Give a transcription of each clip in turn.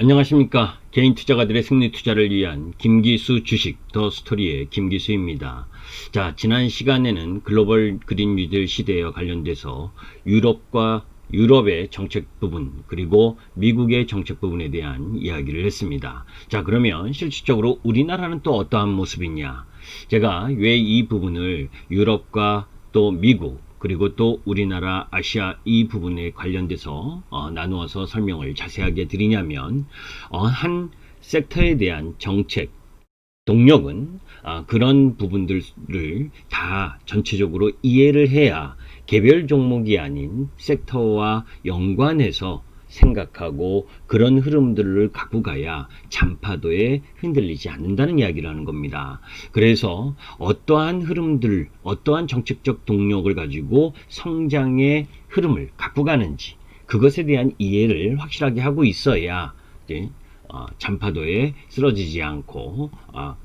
안녕하십니까. 개인 투자가들의 승리 투자를 위한 김기수 주식 더 스토리의 김기수입니다. 자, 지난 시간에는 글로벌 그린 뉴딜 시대와 관련돼서 유럽의 정책 부분 그리고 미국의 정책 부분에 대한 이야기를 했습니다. 자, 그러면 실질적으로 우리나라는 또 어떠한 모습이냐? 제가 왜 이 부분을 유럽과 또 미국 그리고 또 우리나라 아시아 이 부분에 관련돼서 나누어서 설명을 자세하게 드리냐면 한 섹터에 대한 정책 동력은 그런 부분들을 다 전체적으로 이해를 해야 개별 종목이 아닌 섹터와 연관해서 생각하고 그런 흐름들을 갖고 가야 잔파도에 흔들리지 않는다는 이야기를 하는 겁니다. 그래서 어떠한 흐름들, 어떠한 정책적 동력을 가지고 성장의 흐름을 갖고 가는지 그것에 대한 이해를 확실하게 하고 있어야 잔파도에 쓰러지지 않고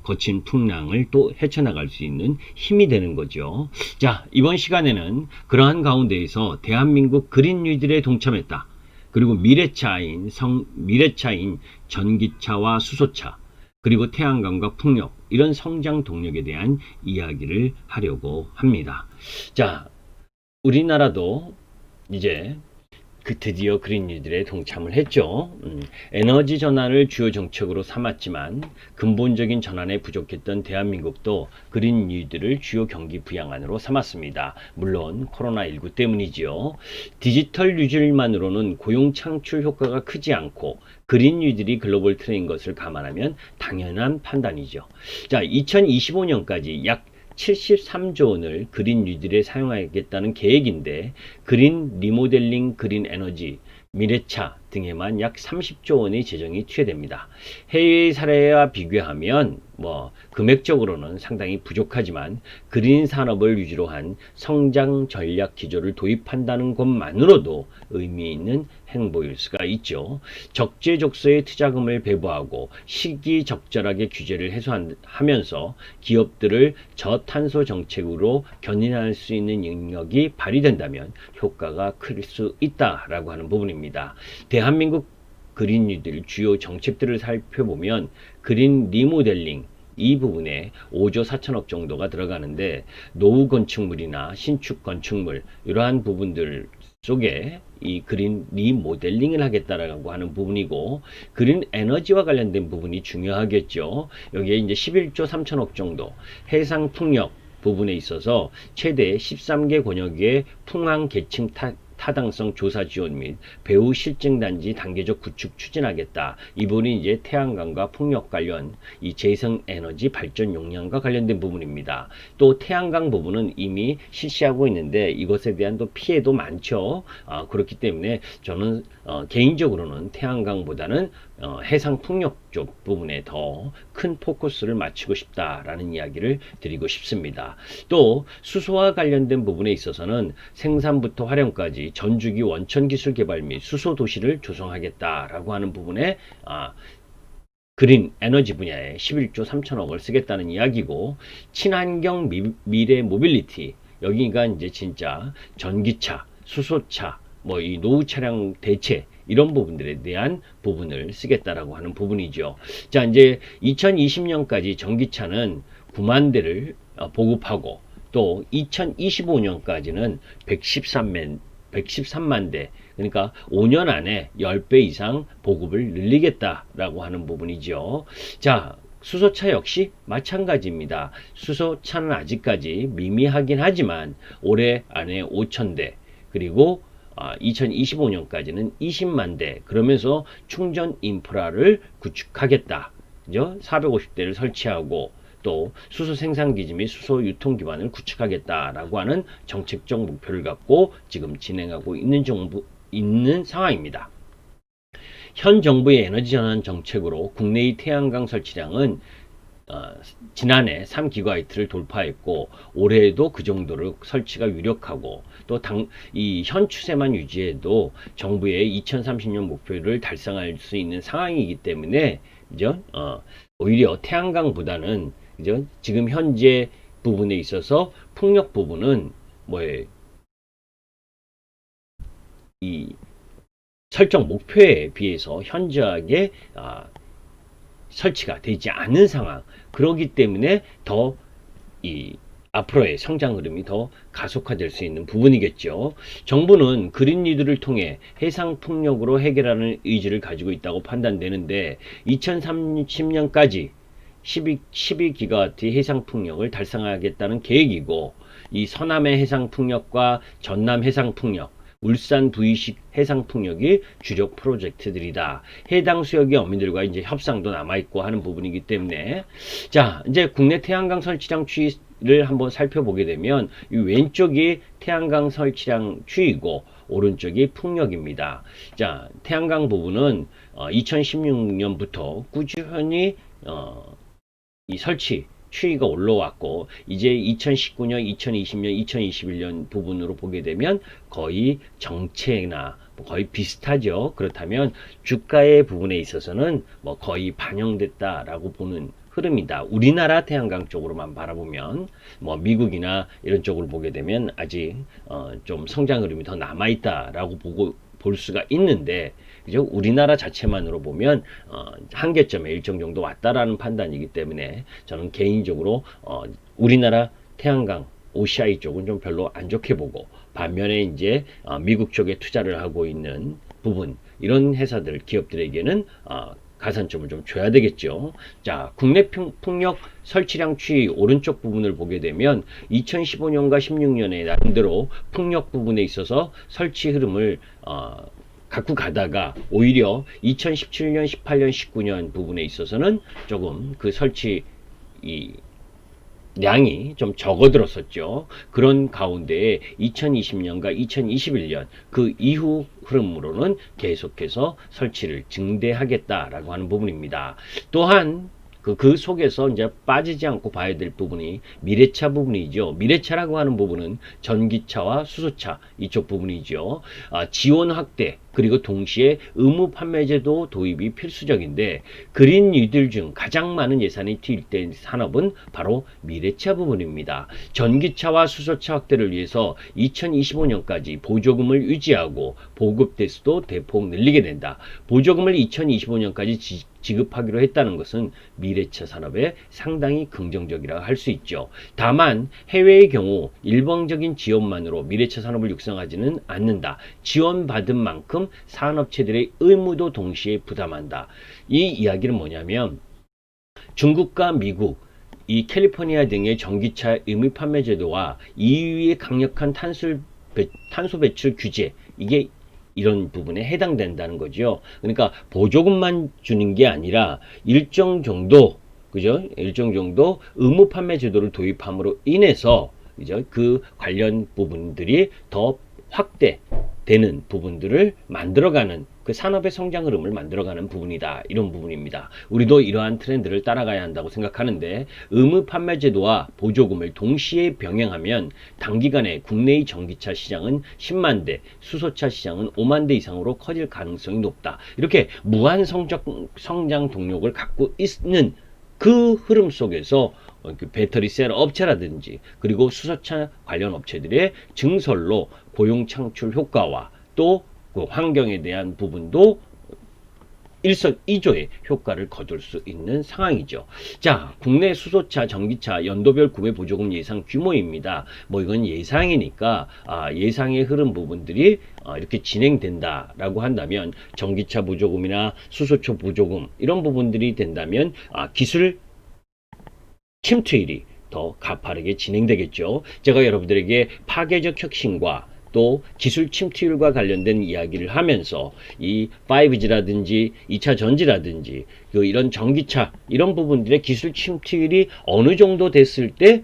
거친 풍랑을 또 헤쳐나갈 수 있는 힘이 되는 거죠. 자, 이번 시간에는 그러한 가운데에서 대한민국 그린 뉴딜에 동참했다. 그리고 미래차인 전기차와 수소차 그리고 태양광과 풍력 이런 성장 동력에 대한 이야기를 하려고 합니다. 자, 우리나라도 이제 드디어 그린 뉴딜에 동참을 했죠. 에너지 전환을 주요 정책으로 삼았지만 근본적인 전환에 부족했던 대한민국도 그린 뉴딜을 주요 경기 부양안으로 삼았습니다. 물론 코로나19 때문이지요. 디지털 뉴딜만으로는 고용 창출 효과가 크지 않고 그린 뉴딜이 글로벌 트렌드인 것을 감안하면 당연한 판단이죠. 자, 2025년까지 약 73조 원을 그린 뉴딜에 사용하겠다는 계획인데 그린 리모델링, 그린 에너지, 미래차 등에만 약 30조 원의 재정이 투여됩니다. 해외 사례와 비교하면 금액적으로는 상당히 부족하지만 그린 산업을 위주로 한 성장 전략 기조를 도입한다는 것만으로도 의미 있는 행보일 수가 있죠. 적재적소에 투자금을 배부하고 시기적절하게 규제를 해소하면서 기업들을 저탄소 정책으로 견인할 수 있는 능력이 발휘된다면 효과가 클 수 있다라고 하는 부분입니다. 대한민국 그린 뉴딜 주요 정책들을 살펴보면 그린 리모델링 이 부분에 5조 4천억 정도가 들어가는데 노후 건축물이나 신축 건축물 이러한 부분들 속에 이 그린 리모델링을 하겠다라고 하는 부분이고 그린 에너지와 관련된 부분이 중요하겠죠. 여기에 이제 11조 3천억 정도 해상 풍력 부분에 있어서 최대 13개 권역의 풍항 계층 타당성 조사 지원 및 배후 실증 단지 단계적 구축 추진하겠다. 이 부분이 이제 태양광과 풍력 관련 이 재생 에너지 발전 용량과 관련된 부분입니다. 또 태양광 부분은 이미 실시하고 있는데 이것에 대한 또 피해도 많죠. 그렇기 때문에 저는 개인적으로는 태양광보다는 해상 풍력 쪽 부분에 더 큰 포커스를 맞추고 싶다라는 이야기를 드리고 싶습니다. 또 수소와 관련된 부분에 있어서는 생산부터 활용까지 전주기 원천 기술 개발 및 수소 도시를 조성하겠다라고 하는 부분에 그린 에너지 분야에 11조 3천억을 쓰겠다는 이야기고 친환경 미래 모빌리티 여기가 이제 진짜 전기차, 수소차, 이 노후 차량 대체 이런 부분들에 대한 부분을 쓰겠다라고 하는 부분이죠. 자, 이제 2020년까지 전기차는 9만 대를 보급하고 또 2025년까지는 113만 대 그러니까 5년 안에 10배 이상 보급을 늘리겠다라고 하는 부분이죠. 자, 수소차 역시 마찬가지입니다. 수소차는 아직까지 미미하긴 하지만 올해 안에 5,000대 그리고 2025년까지는 20만 대 그러면서 충전 인프라를 구축하겠다. 그죠? 450대를 설치하고 또 수소 생산 기지 및 수소 유통 기반을 구축하겠다라고 하는 정책적 목표를 갖고 지금 진행하고 있는 상황입니다. 현 정부의 에너지 전환 정책으로 국내의 태양광 설치량은 지난해 3기가와트를 돌파했고 올해에도 그 정도로 설치가 유력하고 또 이 현 추세만 유지해도 정부의 2030년 목표를 달성할 수 있는 상황이기 때문에 그죠? 오히려 태양광보다는 그죠? 지금 현재 부분에 있어서 풍력 부분은 이 설정 목표에 비해서 현저하게 설치가 되지 않는 상황, 그러기 때문에 더 이 앞으로의 성장 흐름이 더 가속화될 수 있는 부분이겠죠. 정부는 그린 리드를 통해 해상 풍력으로 해결하는 의지를 가지고 있다고 판단되는데 2030년까지 12기가와트 해상 풍력을 달성하겠다는 계획이고, 이 서남해 해상 풍력과 전남 해상 풍력, 울산 부위식 해상 풍력이 주력 프로젝트들이다. 해당 수역의 어민들과 이제 협상도 남아있고 하는 부분이기 때문에, 자, 이제 국내 태양광 설치량 추이를 한번 살펴보게 되면, 이 왼쪽이 태양광 설치량 추이고, 오른쪽이 풍력입니다. 자, 태양광 부분은 2016년부터 꾸준히 이 설치 추이가 올라왔고, 이제 2019년, 2020년, 2021년 부분으로 보게 되면 거의 정체나 거의 비슷하죠. 그렇다면 주가의 부분에 있어서는 뭐 거의 반영됐다라고 보는 흐름이다. 우리나라 태양광 쪽으로만 바라보면, 뭐 미국이나 이런 쪽으로 보게 되면 아직 좀 성장 흐름이 더 남아있다라고 볼 수가 있는데, 그죠? 우리나라 자체만으로 보면 한계점에 일정 정도 왔다라는 판단이기 때문에 저는 개인적으로 우리나라 태양광 OCI 쪽은 좀 별로 안 좋게 보고, 반면에 이제 미국 쪽에 투자를 하고 있는 부분, 이런 회사들, 기업들에게는 가산점을 좀 줘야 되겠죠. 자, 국내 풍력 설치량 추이 오른쪽 부분을 보게 되면 2015년과 16년에 나름대로 풍력 부분에 있어서 설치 흐름을 갖고 가다가 오히려 2017년, 18년, 19년 부분에 있어서는 조금 그 설치 량이 좀 적어들었었죠. 그런 가운데 2020년과 2021년 그 이후 흐름으로는 계속해서 설치를 증대하겠다라고 하는 부분입니다. 또한 그 속에서 이제 빠지지 않고 봐야 될 부분이 미래차 부분이죠. 미래차라고 하는 부분은 전기차와 수소차 이쪽 부분이죠. 지원 확대, 그리고 동시에 의무 판매제도 도입이 필수적인데, 그린 뉴딜 중 가장 많은 예산이 투입된 산업은 바로 미래차 부분입니다. 전기차와 수소차 확대를 위해서 2025년까지 보조금을 유지하고 보급 대수도 대폭 늘리게 된다. 보조금을 2025년까지 지급하기로 했다는 것은 미래차 산업에 상당히 긍정적이라고 할 수 있죠. 다만 해외의 경우 일방적인 지원만으로 미래차 산업을 육성하지는 않는다. 지원받은 만큼 산업체들의 의무도 동시에 부담한다. 이 이야기는 뭐냐면, 중국과 미국, 이 캘리포니아 등의 전기차 의무 판매 제도와 EU의 강력한 탄소 배출 규제, 이게 이런 부분에 해당된다는 거죠. 그러니까 보조금만 주는 게 아니라 일정 정도, 그죠? 일정 정도 의무 판매 제도를 도입함으로 인해서, 그죠? 그 관련 부분들이 더 확대되는 부분들을 만들어가는, 그 산업의 성장 흐름을 만들어가는 부분이다. 이런 부분입니다. 우리도 이러한 트렌드를 따라가야 한다고 생각하는데, 의무 판매 제도와 보조금을 동시에 병행하면 단기간에 국내의 전기차 시장은 10만 대, 수소차 시장은 5만 대 이상으로 커질 가능성이 높다. 이렇게 무한 성장 동력을 갖고 있는 그 흐름 속에서 배터리 셀 업체라든지 그리고 수소차 관련 업체들의 증설로 고용 창출 효과와 또 그 환경에 대한 부분도 일석이조의 효과를 거둘 수 있는 상황이죠. 자, 국내 수소차, 전기차 연도별 구매 보조금 예상 규모입니다. 뭐 이건 예상이니까 예상의 흐름 부분들이 이렇게 진행된다라고 한다면, 전기차 보조금이나 수소차 보조금 이런 부분들이 된다면 기술 침투율이 더 가파르게 진행되겠죠. 제가 여러분들에게 파괴적 혁신과 또 기술 침투율과 관련된 이야기를 하면서 이 5G라든지 2차 전지라든지 이런 전기차 이런 부분들의 기술 침투율이 어느 정도 됐을 때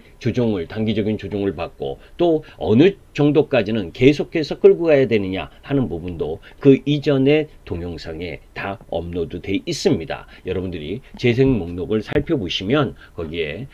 단기적인 조정을 받고, 또 어느 정도까지는 계속해서 끌고 가야 되느냐 하는 부분도 그 이전의 동영상에 다 업로드 돼 있습니다. 여러분들이 재생 목록을 살펴보시면 거기에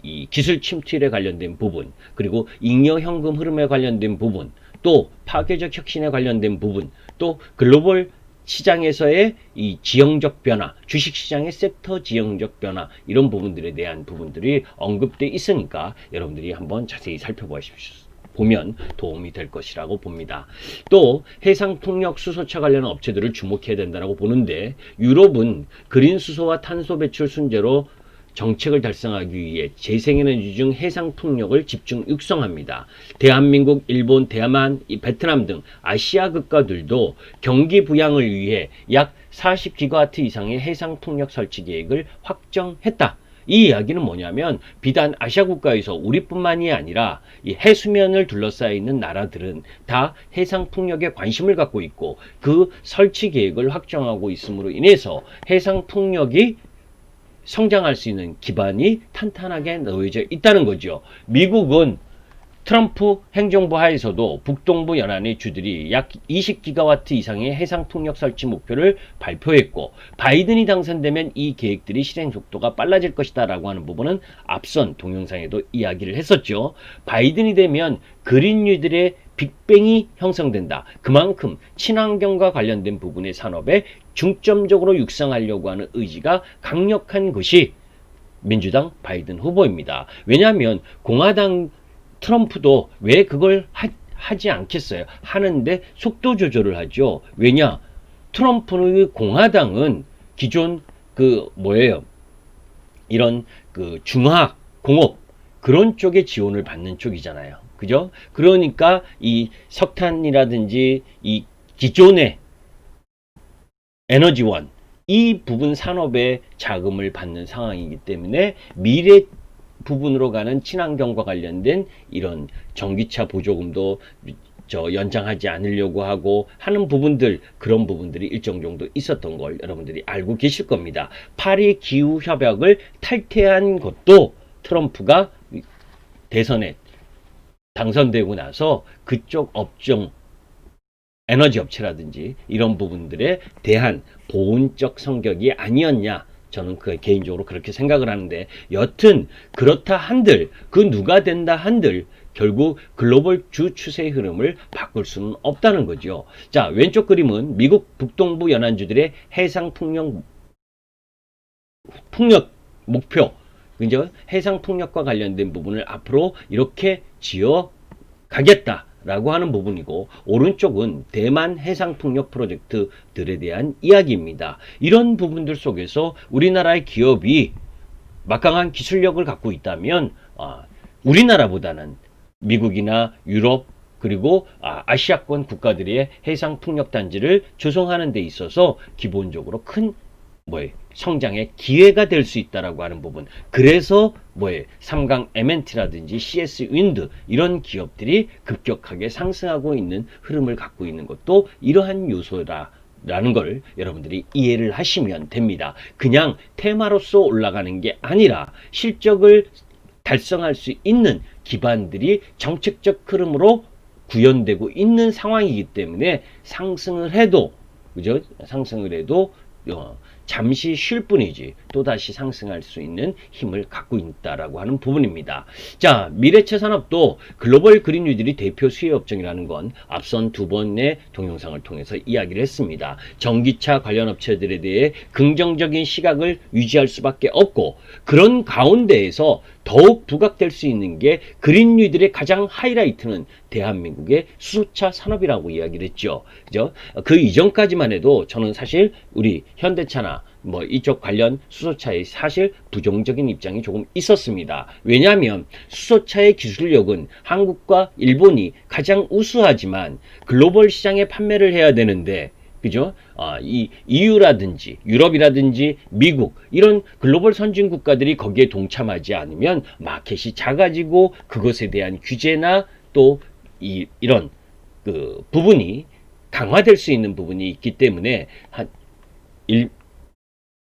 이 기술 침투율에 관련된 부분, 그리고 잉여 현금 흐름에 관련된 부분, 또 파괴적 혁신에 관련된 부분, 또 글로벌 시장에서의 이 지형적 변화, 주식시장의 섹터 지형적 변화, 이런 부분들에 대한 부분들이 언급되어 있으니까 여러분들이 한번 자세히 살펴보십시오. 보면 도움이 될 것이라고 봅니다. 또 해상풍력 수소차 관련 업체들을 주목해야 된다고 보는데, 유럽은 그린 수소와 탄소 배출 순제로 정책을 달성하기 위해 재생에너지 중 해상풍력을 집중 육성합니다. 대한민국, 일본, 대만, 베트남 등 아시아 국가들도 경기 부양을 위해 약 40기가와트 이상의 해상풍력 설치 계획을 확정했다. 이 이야기는 뭐냐면, 비단 아시아 국가에서 우리뿐만이 아니라 이 해수면을 둘러싸여 있는 나라들은 다 해상풍력에 관심을 갖고 있고 그 설치 계획을 확정하고 있음으로 인해서 해상풍력이 성장할 수 있는 기반이 탄탄하게 놓여져 있다는 거죠. 미국은 트럼프 행정부 하에서도 북동부 연안의 주들이 약 20기가와트 이상의 해상풍력 설치 목표를 발표했고, 바이든이 당선되면 이 계획들이 실행 속도가 빨라질 것이다 라고 하는 부분은 앞선 동영상에도 이야기를 했었죠. 바이든이 되면 그린뉴딜의 빅뱅이 형성된다. 그만큼 친환경과 관련된 부분의 산업에 중점적으로 육성하려고 하는 의지가 강력한 것이 민주당 바이든 후보입니다. 왜냐하면 공화당 트럼프도 왜 그걸 하지 않겠어요? 하는데 속도 조절을 하죠. 왜냐? 트럼프의 공화당은 기존 이런 중화학, 공업 그런 쪽에 지원을 받는 쪽이잖아요. 그죠? 그러니까 이 석탄이라든지 이 기존의 에너지원, 이 부분 산업에 자금을 받는 상황이기 때문에 미래 부분으로 가는 친환경과 관련된 이런 전기차 보조금도 연장하지 않으려고 하고 하는 부분들, 그런 부분들이 일정 정도 있었던 걸 여러분들이 알고 계실 겁니다. 파리 기후협약을 탈퇴한 것도 트럼프가 대선에 당선되고 나서 그쪽 업종, 에너지 업체라든지 이런 부분들에 대한 보온적 성격이 아니었냐, 저는 개인적으로 그렇게 생각을 하는데, 여튼 그렇다 한들, 누가 된다 한들 결국 글로벌 주 추세의 흐름을 바꿀 수는 없다는 거죠. 자, 왼쪽 그림은 미국 북동부 연안주들의 해상 풍력 목표, 그죠? 해상 풍력과 관련된 부분을 앞으로 이렇게 지어 가겠다라고 하는 부분이고, 오른쪽은 대만 해상풍력 프로젝트들에 대한 이야기입니다. 이런 부분들 속에서 우리나라의 기업이 막강한 기술력을 갖고 있다면 우리나라보다는 미국이나 유럽 그리고 아시아권 국가들의 해상풍력 단지를 조성하는 데 있어서 기본적으로 큰 성장의 기회가 될 수 있다라고 하는 부분. 그래서 삼강 MNT라든지 CS 윈드 이런 기업들이 급격하게 상승하고 있는 흐름을 갖고 있는 것도 이러한 요소라는 걸 여러분들이 이해를 하시면 됩니다. 그냥 테마로서 올라가는 게 아니라 실적을 달성할 수 있는 기반들이 정책적 흐름으로 구현되고 있는 상황이기 때문에 상승을 해도 잠시 쉴 뿐이지 또다시 상승할 수 있는 힘을 갖고 있다라고 하는 부분입니다. 자, 미래차 산업도 글로벌 그린 뉴딜이 대표 수혜 업종이라는 건 앞선 두 번의 동영상을 통해서 이야기를 했습니다. 전기차 관련 업체들에 대해 긍정적인 시각을 유지할 수밖에 없고, 그런 가운데에서 더욱 부각될 수 있는 게 그린 뉴딜의 가장 하이라이트는 대한민국의 수소차 산업이라고 이야기를 했죠. 그죠? 그 이전까지만 해도 저는 사실 우리 현대차나 이쪽 관련 수소차에 사실 부정적인 입장이 조금 있었습니다. 왜냐하면 수소차의 기술력은 한국과 일본이 가장 우수하지만 글로벌 시장에 판매를 해야 되는데, 그죠? 이 EU라든지 유럽이라든지 미국 이런 글로벌 선진 국가들이 거기에 동참하지 않으면 마켓이 작아지고 그것에 대한 규제나 또 이런 부분이 강화될 수 있는 부분이 있기 때문에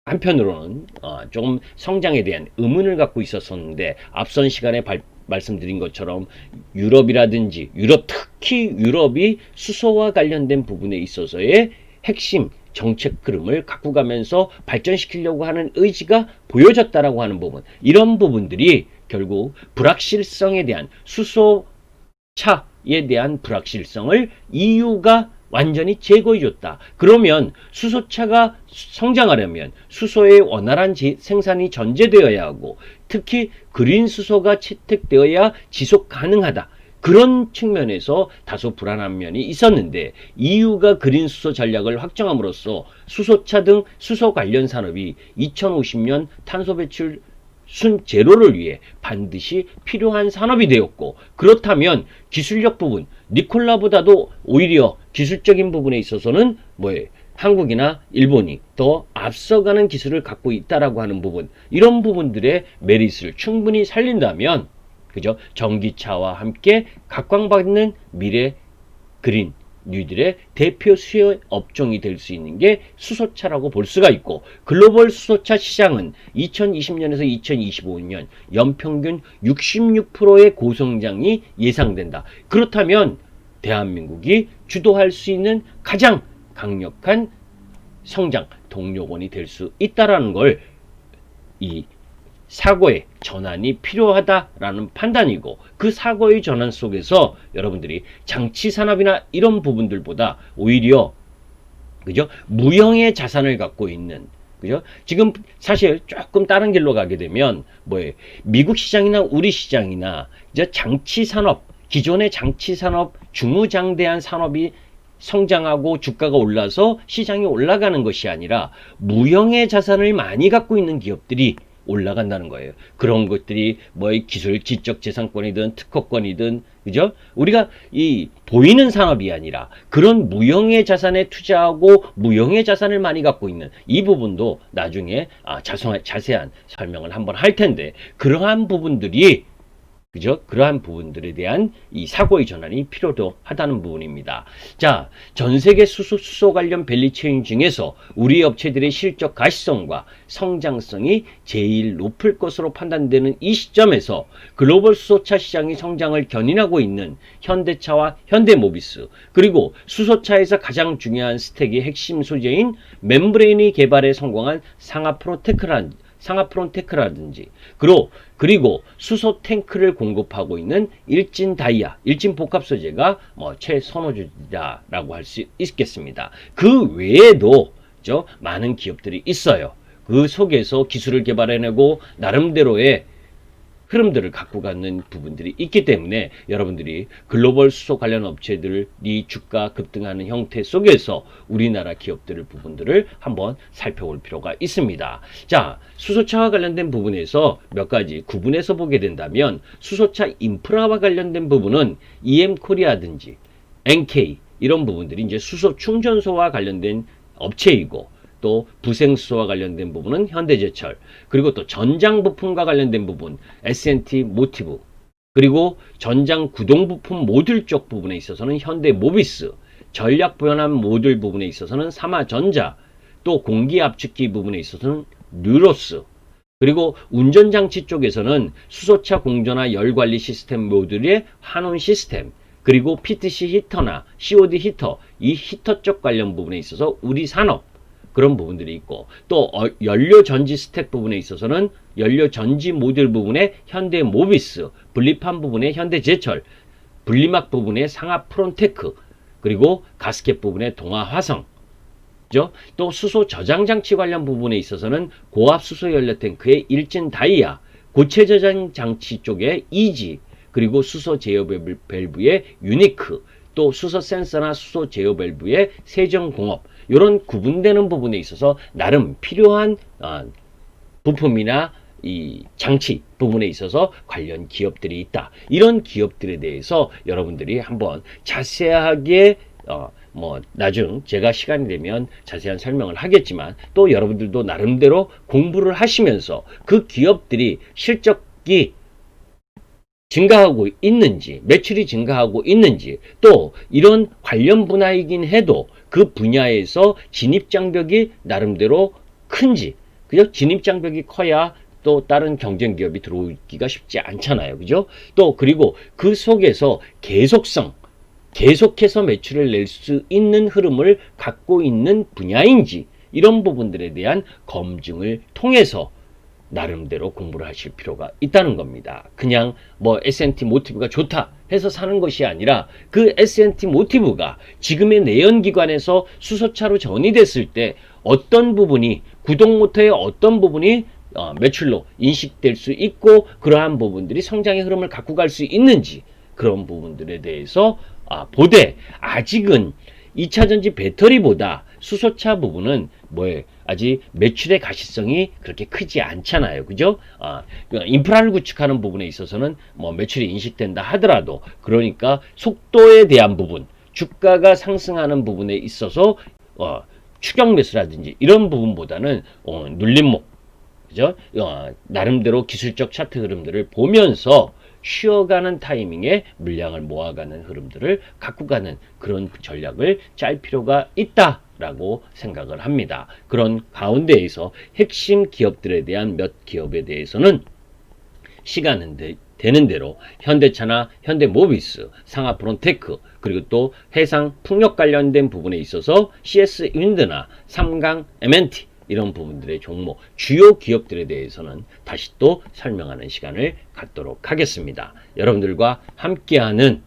한편으로는 조금 성장에 대한 의문을 갖고 있었었는데, 앞선 시간에 말씀드린 것처럼 유럽이라든지 특히 유럽이 수소와 관련된 부분에 있어서의 핵심 정책 흐름을 갖고 가면서 발전시키려고 하는 의지가 보여졌다라고 하는 부분, 이런 부분들이 결국 불확실성에 대한 수소차에 대한 불확실성을 EU가 완전히 제거해줬다. 그러면 수소차가 성장하려면 수소의 원활한 생산이 전제되어야 하고, 특히 그린 수소가 채택되어야 지속 가능하다. 그런 측면에서 다소 불안한 면이 있었는데 EU가 그린 수소 전략을 확정함으로써 수소차 등 수소 관련 산업이 2050년 탄소 배출 순 제로를 위해 반드시 필요한 산업이 되었고, 그렇다면 기술력 부분, 니콜라보다도 오히려 기술적인 부분에 있어서는 한국이나 일본이 더 앞서가는 기술을 갖고 있다라고 하는 부분, 이런 부분들의 메리트를 충분히 살린다면, 그죠? 전기차와 함께 각광받는 미래 그린 뉴딜의 대표 수요 업종이 될 수 있는 게 수소차라고 볼 수가 있고, 글로벌 수소차 시장은 2020년에서 2025년 연평균 66%의 고성장이 예상된다. 그렇다면 대한민국이 주도할 수 있는 가장 강력한 성장 동력원이 될 수 있다라는 걸 이 사고의 전환이 필요하다라는 판단이고, 그 사고의 전환 속에서 여러분들이 장치 산업이나 이런 부분들보다 오히려, 그죠? 무형의 자산을 갖고 있는, 그죠? 지금 사실 조금 다른 길로 가게 되면 미국 시장이나 우리 시장이나 이제 장치 산업, 기존의 장치 산업, 중무장대한 산업이 성장하고 주가가 올라서 시장이 올라가는 것이 아니라 무형의 자산을 많이 갖고 있는 기업들이 올라간다는 거예요. 그런 것들이 기술 지적재산권이든 특허권이든, 그죠? 우리가 이 보이는 산업이 아니라 그런 무형의 자산에 투자하고 무형의 자산을 많이 갖고 있는 이 부분도 나중에 자세한 설명을 한번 할 텐데, 그러한 부분들이, 그죠? 그러한 부분들에 대한 이 사고의 전환이 필요도 하다는 부분입니다. 자, 전 세계 수소 관련 밸리체인 중에서 우리 업체들의 실적 가시성과 성장성이 제일 높을 것으로 판단되는 이 시점에서 글로벌 수소차 시장이 성장을 견인하고 있는 현대차와 현대모비스, 그리고 수소차에서 가장 중요한 스택의 핵심 소재인 멤브레인이 개발에 성공한 상하프론테크라든지, 그리고 수소 탱크를 공급하고 있는 일진 다이아, 일진 복합 소재가 최선호주자라고 할 수 있겠습니다. 그 외에도 많은 기업들이 있어요. 그 속에서 기술을 개발해내고 나름대로의 흐름들을 갖고 가는 부분들이 있기 때문에 여러분들이 글로벌 수소 관련 업체들이 주가 급등하는 형태 속에서 우리나라 기업들의 부분들을 한번 살펴볼 필요가 있습니다. 자, 수소차와 관련된 부분에서 몇 가지 구분해서 보게 된다면, 수소차 인프라와 관련된 부분은 EM코리아든지 NK 이런 부분들이 이제 수소 충전소와 관련된 업체이고, 또 부생수소와 관련된 부분은 현대제철, 그리고 또 전장 부품과 관련된 부분 S&T 모티브, 그리고 전장 구동 부품 모듈 쪽 부분에 있어서는 현대모비스, 전략 변환 모듈 부분에 있어서는 삼화전자, 또 공기 압축기 부분에 있어서는 뉴로스, 그리고 운전장치 쪽에서는 수소차 공조나 열관리 시스템 모듈의 환원 시스템, 그리고 PTC 히터나 COD 히터, 이 히터 쪽 관련 부분에 있어서 우리 산업, 그런 부분들이 있고, 또 연료 전지 스택 부분에 있어서는 연료 전지 모듈 부분에 현대모비스, 분리판 부분에 현대제철, 분리막 부분에 상하프론테크, 그리고 가스켓 부분에 동아화성, 또 수소 저장 장치 관련 부분에 있어서는 고압 수소 연료 탱크의 일진 다이아, 고체 저장 장치 쪽에 이지, 그리고 수소 제어 밸브의 유니크, 또 수소 센서나 수소 제어 밸브의 세정공업, 이런 구분되는 부분에 있어서 나름 필요한 부품이나 이 장치 부분에 있어서 관련 기업들이 있다. 이런 기업들에 대해서 여러분들이 한번 자세하게 나중 제가 시간이 되면 자세한 설명을 하겠지만, 또 여러분들도 나름대로 공부를 하시면서 그 기업들이 실적이 증가하고 있는지, 매출이 증가하고 있는지, 또 이런 관련 분야이긴 해도 그 분야에서 진입장벽이 나름대로 큰지, 그죠? 진입장벽이 커야 또 다른 경쟁 기업이 들어오기가 쉽지 않잖아요. 그죠? 또 그리고 그 속에서 계속성, 계속해서 매출을 낼 수 있는 흐름을 갖고 있는 분야인지, 이런 부분들에 대한 검증을 통해서 나름대로 공부를 하실 필요가 있다는 겁니다. 그냥 S&T 모티브가 좋다 해서 사는 것이 아니라, 그 S&T 모티브가 지금의 내연기관에서 수소차로 전이됐을 때 어떤 부분이, 구동모터의 어떤 부분이 매출로 인식될 수 있고, 그러한 부분들이 성장의 흐름을 갖고 갈 수 있는지, 그런 부분들에 대해서 보되 아직은 2차전지 배터리보다 수소차 부분은 뭐예요? 아직 매출의 가시성이 그렇게 크지 않잖아요. 그죠? 인프라를 구축하는 부분에 있어서는 뭐 매출이 인식된다 하더라도, 그러니까 속도에 대한 부분, 주가가 상승하는 부분에 있어서 추격 매수라든지 이런 부분보다는 눌림목, 그죠? 나름대로 기술적 차트 흐름들을 보면서 쉬어가는 타이밍에 물량을 모아가는 흐름들을 갖고 가는 그런 전략을 짤 필요가 있다라고 생각을 합니다. 그런 가운데에서 핵심 기업들에 대한 몇 기업에 대해서는 시간은 되는 대로 현대차나 현대모비스, 상하프론테크, 그리고 또 해상 풍력 관련된 부분에 있어서 CS 윈드나 삼강 M&T 이런 부분들의 종목, 주요 기업들에 대해서는 다시 또 설명하는 시간을 갖도록 하겠습니다. 여러분들과 함께하는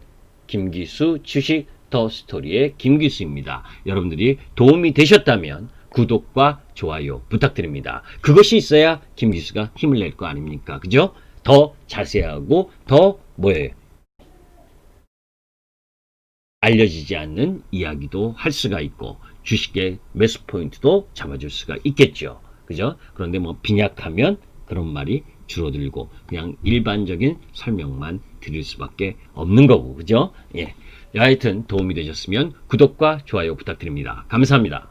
김기수 주식 더 스토리의 김기수입니다. 여러분들이 도움이 되셨다면 구독과 좋아요 부탁드립니다. 그것이 있어야 김기수가 힘을 낼 거 아닙니까? 그죠? 더 자세하고 더 알려지지 않는 이야기도 할 수가 있고 주식의 매수 포인트도 잡아줄 수가 있겠죠. 그죠? 그런데 뭐 빈약하면 그런 말이 줄어들고 그냥 일반적인 설명만 드릴 수밖에 없는 거고, 그죠? 예. 하여튼 도움이 되셨으면 구독과 좋아요 부탁드립니다. 감사합니다.